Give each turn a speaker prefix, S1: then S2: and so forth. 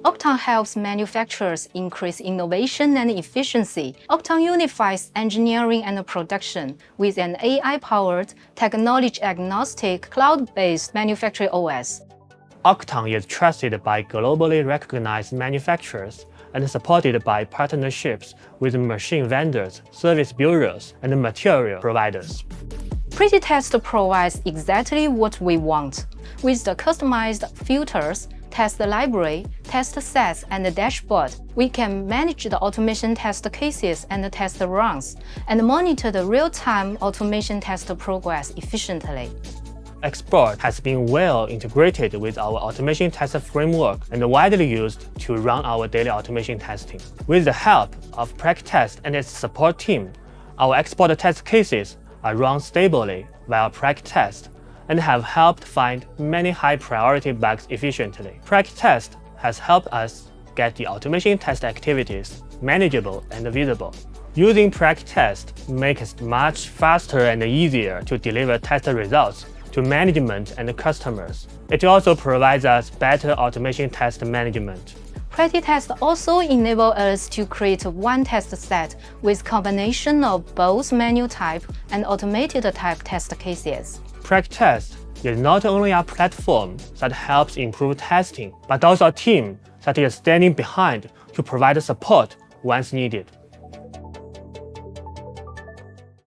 S1: Oqton helps manufacturers increase innovation and efficiency. Oqton unifies engineering and production with an AI-powered, technology-agnostic, cloud-based manufacturing OS.
S2: Oqton is trusted by globally recognized manufacturers and supported by partnerships with machine vendors, service bureaus, and material providers.
S1: PractiTest provides exactly what we want. With the customized filters, test library, test sets, and dashboard, we can manage the automation test cases and test runs, and monitor the real-time automation test progress efficiently.
S2: xBot has been well integrated with our automation test framework and widely used to run our daily automation testing. With the help of PractiTest and its support team, our xBot test cases are run stably via PractiTest and have helped find many high-priority bugs efficiently. PractiTest has helped us get the automation test activities manageable and visible. Using PractiTest makes it much faster and easier to deliver test results to management and customers. It also provides us better automation test management.
S1: PractiTest also enables us to create one test set with combination of both manual type and automated type test cases.
S2: PractiTest is not only a platform that helps improve testing, but also a team that is standing behind to provide support once needed.